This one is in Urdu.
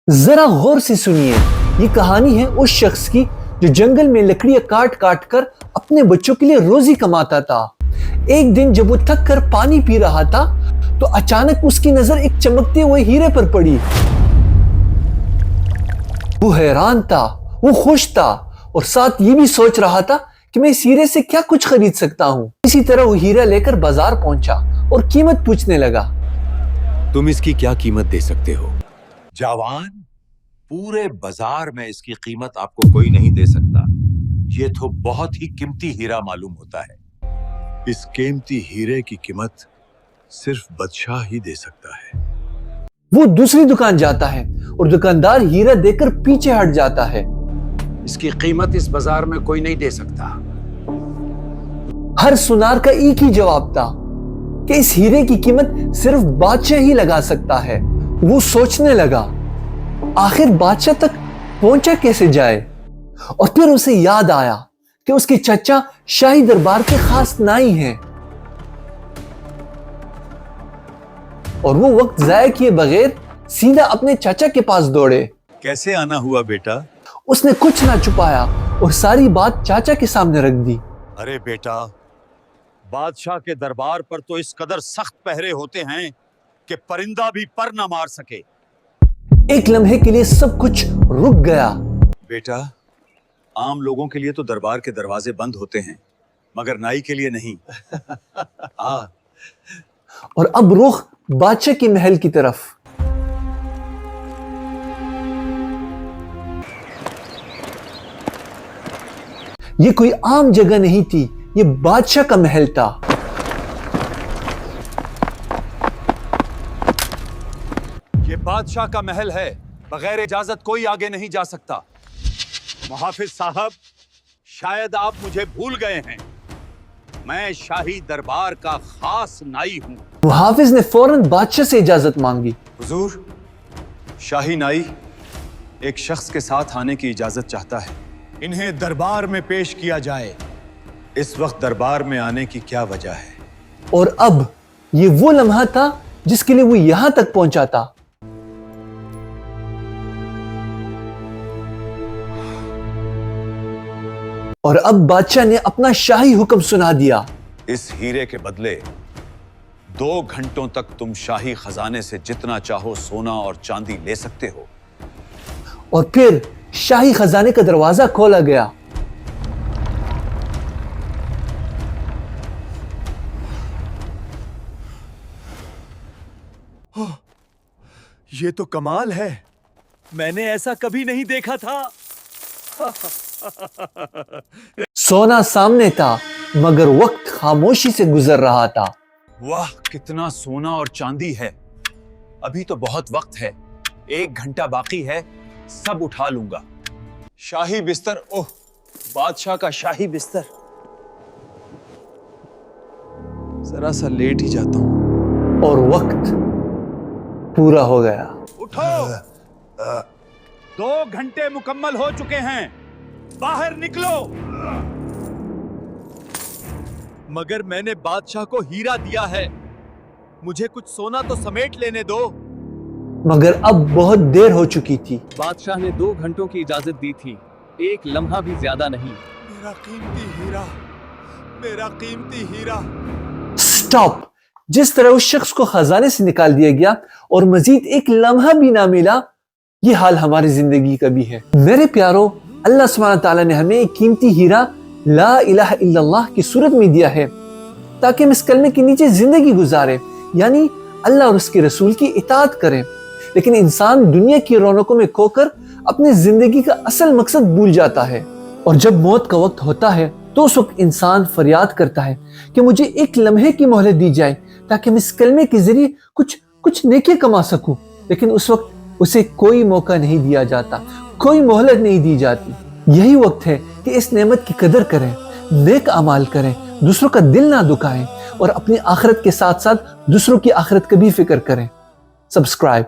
ذرا غور سے سنیے، یہ کہانی ہے اس شخص کی جو جنگل میں لکڑیاں کاٹ کاٹ کر اپنے بچوں کے لیے روزی کماتا تھا۔ ایک دن جب وہ تھک کر پانی پی رہا تھا تو اچانک اس کی نظر ایک چمکتے ہوئے ہیرے پر پڑی۔ وہ حیران تھا، وہ خوش تھا اور ساتھ یہ بھی سوچ رہا تھا کہ میں اس ہیرے سے کیا کچھ خرید سکتا ہوں۔ اسی طرح وہ ہیرا لے کر بازار پہنچا اور قیمت پوچھنے لگا۔ تم اس کی کیا قیمت دے سکتے ہو؟ جوان، پورے بازار میں اس کی قیمت آپ کو کوئی نہیں دے سکتا۔ یہ تو بہت ہی قیمتی ہیرا معلوم ہوتا ہے۔ اس قیمتی ہیرے کی قیمت صرف بادشاہ ہی دے سکتا ہے۔ وہ دوسری دکان جاتا ہے اور دکاندار ہیرا دے کر پیچھے ہٹ جاتا ہے۔ اس کی قیمت اس بازار میں کوئی نہیں دے سکتا۔ ہر سنار کا ایک ہی جواب تھا کہ اس ہیرے کی قیمت صرف بادشاہ ہی لگا سکتا ہے۔ وہ سوچنے لگا، آخر بادشاہ تک پہنچا کیسے جائے؟ اور پھر اسے یاد آیا کہ اس کے چچا شاہی دربار کے خاص نائی ہیں، اور وہ وقت ضائع کیے بغیر سیدھا اپنے چچا کے پاس دوڑے۔ کیسے آنا ہوا بیٹا؟ اس نے کچھ نہ چھپایا اور ساری بات چاچا کے سامنے رکھ دی۔ ارے بیٹا، بادشاہ کے دربار پر تو اس قدر سخت پہرے ہوتے ہیں کہ پرندہ بھی پر نہ مار سکے۔ ایک لمحے کے لیے سب کچھ رک گیا۔ بیٹا، عام لوگوں کے لیے تو دربار کے دروازے بند ہوتے ہیں، مگر نائی کے لیے نہیں۔ اور اب رخ بادشاہ کے محل کی طرف۔ یہ کوئی عام جگہ نہیں تھی، یہ بادشاہ کا محل تھا۔ یہ بادشاہ کا محل ہے، بغیر اجازت کوئی آگے نہیں جا سکتا۔ محافظ صاحب، شاید آپ مجھے بھول گئے ہیں، میں شاہی دربار کا خاص نائی ہوں۔ محافظ نے فوراً بادشاہ سے اجازت مانگی۔ حضور، شاہی نائی ایک شخص کے ساتھ آنے کی اجازت چاہتا ہے۔ انہیں دربار میں پیش کیا جائے۔ اس وقت دربار میں آنے کی کیا وجہ ہے؟ اور اب یہ وہ لمحہ تھا جس کے لیے وہ یہاں تک پہنچا تھا۔ اور اب بادشاہ نے اپنا شاہی حکم سنا دیا۔ اس ہیرے کے بدلے 2 گھنٹوں تک تم شاہی خزانے سے جتنا چاہو سونا اور چاندی لے سکتے ہو۔ اور پھر شاہی خزانے کا دروازہ کھولا گیا۔ یہ تو کمال ہے، میں نے ایسا کبھی نہیں دیکھا تھا۔ سونا سامنے تھا مگر وقت خاموشی سے گزر رہا تھا۔ واہ، کتنا سونا اور چاندی ہے۔ ابھی تو بہت وقت ہے، 1 گھنٹہ باقی ہے، سب اٹھا لوں گا۔ شاہی بستر، اوہ، بادشاہ کا شاہی بستر۔ ذرا سا لیٹ ہی جاتا ہوں۔ اور وقت پورا ہو گیا۔ اٹھو، 2 گھنٹے مکمل ہو چکے ہیں، باہر نکلو۔ مگر میں نے بادشاہ کو ہیرا دیا ہے، مجھے کچھ سونا تو سمیٹ لینے دو۔ مگر اب بہت دیر ہو چکی تھی۔ بادشاہ نے 2 گھنٹوں کی اجازت دی تھی، 1 لمحہ بھی زیادہ نہیں۔ میرا قیمتی ہیرا، میرا قیمتی ہیرا۔ سٹاپ! جس طرح اس شخص کو خزانے سے نکال دیا گیا اور مزید 1 لمحہ بھی نہ ملا، یہ حال ہماری زندگی کا بھی ہے۔ میرے پیارو، اللہ سبحانہ تعالیٰ نے ہمیں ایک قیمتی ہیرا لا الہ الا اللہ کی صورت میں دیا ہے تاکہ ہم اس کلمے کے نیچے زندگی گزارے، یعنی اللہ اور اس کے رسول کی اطاعت کریں۔ لیکن انسان دنیا کی رونقوں میں کھو کر اپنی زندگی کا اصل مقصد بھول جاتا ہے، اور جب موت کا وقت ہوتا ہے تو اس وقت انسان فریاد کرتا ہے کہ مجھے 1 لمحے کی مہلت دی جائے تاکہ میں اس کلمے کے ذریعے کچھ نیکی کما سکوں۔ لیکن اس وقت اسے کوئی موقع نہیں دیا جاتا، کوئی مہلت نہیں دی جاتی۔ یہی وقت ہے کہ اس نعمت کی قدر کریں، نیک اعمال کریں، دوسروں کا دل نہ دکھائیں، اور اپنی آخرت کے ساتھ ساتھ دوسروں کی آخرت کا بھی فکر کریں۔ سبسکرائب